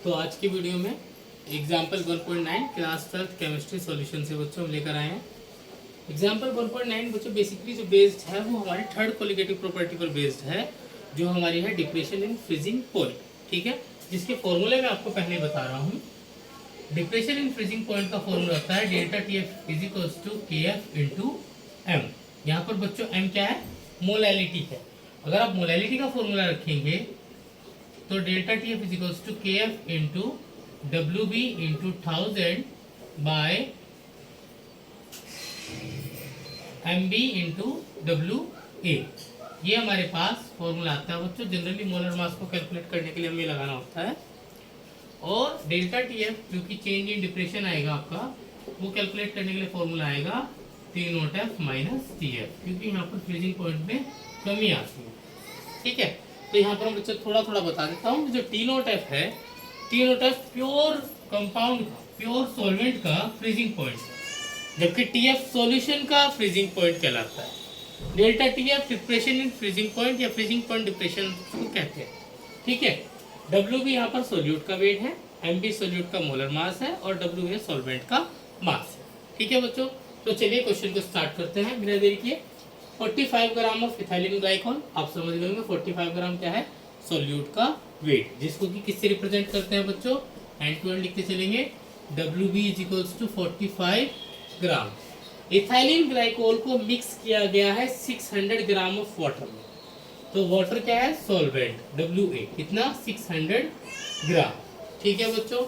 तो आज की वीडियो में एग्जाम्पल 1.9 क्लास 12 केमिस्ट्री सॉल्यूशन से बच्चों हम लेकर आए हैं। एग्जाम्पल 1.9 बच्चों बेसिकली जो बेस्ड है वो हमारी थर्ड कोलिगेटिव प्रॉपर्टी पर बेस्ड है, जो हमारी है डिप्रेशन इन फ्रीजिंग पॉइंट। ठीक है, जिसके फॉर्मूले में आपको पहले बता रहा हूँ। डिप्रेशन इन फ्रीजिंग पॉइंट का फॉर्मूला होता है delta T F is equals to K F into M. यहाँ पर बच्चों एम क्या है? मोलैलिटी है। अगर आप मोलैलिटी का फॉर्मूला रखेंगे तो delta T F is equals to K F into W B into 1000 by M B into W A. ये हमारे पास फॉर्मूला आता है बच्चों। जनरली मोलर मास को कैलकुलेट करने के लिए हमें लगाना होता है। और डेल्टा टी एफ जो कि चेंज इन डिप्रेशन आएगा आपका, वो कैलकुलेट करने के लिए फॉर्मूला आएगा T naught F minus T F, क्योंकि यहाँ पर फ्रीजिंग पॉइंट में कमी आती है। ठीक है, तो यहाँ पर हम बच्चों थोड़ा थोड़ा बता देता हूँ। जो टी नोट एफ है, T naught F pure compound का, प्योर सॉल्वेंट का फ्रीजिंग पॉइंट, जबकि टी एफ सॉल्यूशन का फ्रीजिंग पॉइंट कहलाता है। Delta T F depression in freezing point या फ्रीजिंग पॉइंट डिप्रेशन को कहते हैं। ठीक है, डब्ल्यू भी यहाँ पर सोल्यूट का वेट है, एम बी सोल्यूट का मोलर मास है और डब्ल्यू है सॉल्वेंट का मास है। ठीक है बच्चों, तो चलिए क्वेश्चन को स्टार्ट करते हैं बिना देरी किए। 45 ग्राम ऑफ इथाइलिन ग्लाइकोल, आप समझ गए होंगे 45 ग्राम क्या है? सोल्यूट का वेट, जिसको कि किससे रिप्रेजेंट करते हैं बच्चों? एंड टू एंड लिखते चलेंगे। W B is equals to 45 gram. Ethylene glycol को मिक्स किया गया है 600 ग्राम ऑफ वाटर में। तो वाटर क्या है? सॉल्वेंट, डब्ल्यू ए कितना? 600 ग्राम। ठीक है बच्चों,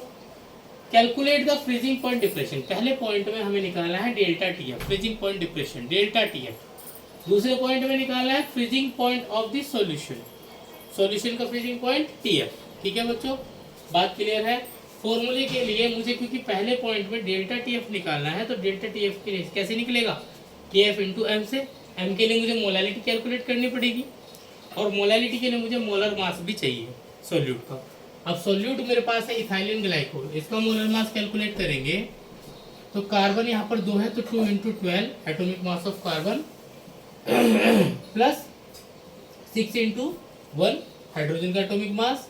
calculate the freezing point depression. पहले पॉइंट में हमें निकालना है delta T F, freezing point depression delta T F. दूसरे पॉइंट में निकालना है freezing point of the solution, solution का फ्रीजिंग पॉइंट टी एफ। ठीक है बच्चों, बात क्लियर है? फॉर्मूले के लिए मुझे, क्योंकि पहले पॉइंट में डेल्टा टी एफ निकालना है, तो डेल्टा टी एफ के लिए कैसे निकलेगा? के एफ इंटू एम से। एम के लिए मुझे मोलैलिटी कैलकुलेट करनी पड़ेगी, और मोलैलिटी के लिए मुझे मोलर मास भी चाहिए सोल्यूट का। अब सोल्यूट मेरे पास है इथाइलिन ग्लाइकोल, इसका मोलर मास कैलकुलेट करेंगे तो कार्बन यहाँ पर 2 है, तो 2 into 12 atomic mass of carbon plus 6 into 1 hydrogen का atomic mass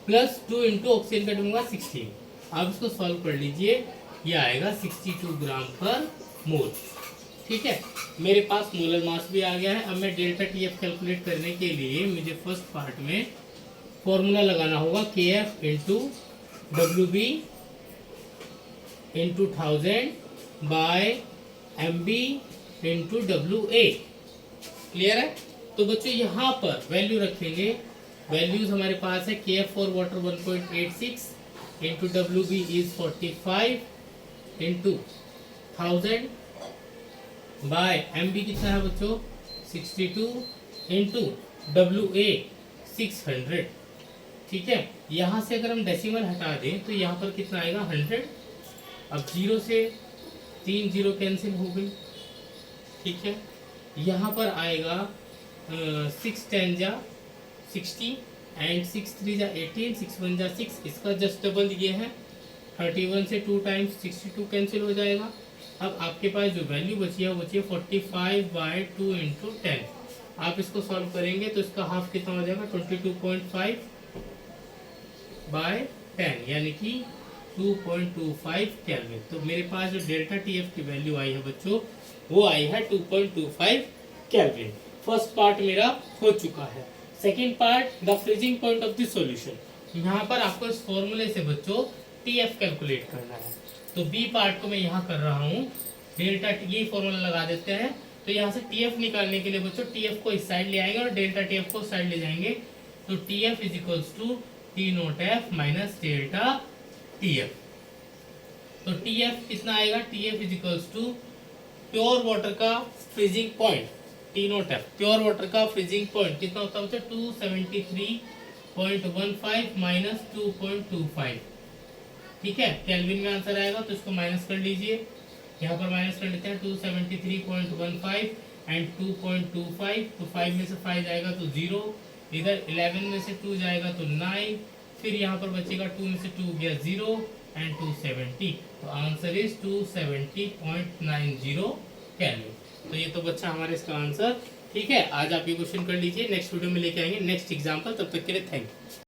plus 2 into oxygen का एटॉमिक मास 16। आप इसको सॉल्व कर लीजिए, ये आएगा 62 ग्राम पर मोल। ठीक है, मेरे पास मोलर मास भी आ गया है। अब मैं डेल्टा टी एफ कैलकुलेट करने के लिए मुझे फर्स्ट पार्ट में फॉर्मूला लगाना होगा K F into W B into 1000 by M B into W A. Clear है? तो बच्चों यहाँ पर वैल्यू रखेंगे। वैल्यूज हमारे पास है K F for water 1.86 into W B is 45 into 1000 by M B कितना है बच्चों? 62 इंटू डब्ल्यू ए 600। ठीक है, यहाँ से अगर हम डेसिमल हटा दें तो यहाँ पर कितना आएगा? 100। अब 0 से 3 0 कैंसिल हो गई। ठीक है, यहाँ पर आएगा 6 10 जा 60 एंड 6 3 जा 18, 6 1 जा 6, इसका जस्ट डबल ये है 31 से 2 टाइम्स 62 कैंसिल हो जाएगा। अब आपके पास जो वैल्यू बची है वो बची है 45 बाय 2 इंटू 10। आप इसको सॉल्व करेंगे तो इसका हाफ कितना हो जाएगा? 22.5 बाय 10, यानी कि 2.25 केल्विन। तो मेरे पास जो डेल्टा टी एफ की वैल्यू आई है बच्चों, वो आई है 2.25 केल्विन। फर्स्ट पार्ट मेरा हो चुका है। Second part, the freezing point of the solution. यहाँ पर आपको इस फॉर्मूले से बच्चों टी एफ कैलकुलेट करना है। तो बी पार्ट को मैं यहाँ कर रहा हूँ, डेल्टा ये फॉर्मूला लगा देते हैं। तो यहाँ से टी एफ निकालने के लिए बच्चों टी एफ को इस साइड ले आएंगे और डेल्टा टी एफ को उस साइड ले जाएंगे। तो T F is equals to T naught F minus delta T F. तो टी एफ कितना आएगा? T F is equals to pure water का freezing point, T naught F pure water का फ्रीजिंग पॉइंट कितना होता है? 273.15 माइनस 2.25। ठीक है, केल्विन में आंसर आएगा, तो इसको माइनस कर लीजिए। यहाँ पर माइनस कर लेते हैं 273.15 एंड 2.25। तो 5 में से 5 जाएगा तो 0, इधर 11 में से 2 जाएगा तो 9, फिर यहाँ पर बचेगा 2 में से 2 गया 0 एंड 270। तो आंसर इज 270.90 केल्विन। तो ये तो बच्चा हमारे इसका आंसर। ठीक है, आज आप ये क्वेश्चन कर लीजिए, नेक्स्ट वीडियो में लेके आएंगे नेक्स्ट एग्जाम्पल। तब तक के लिए थैंक यू।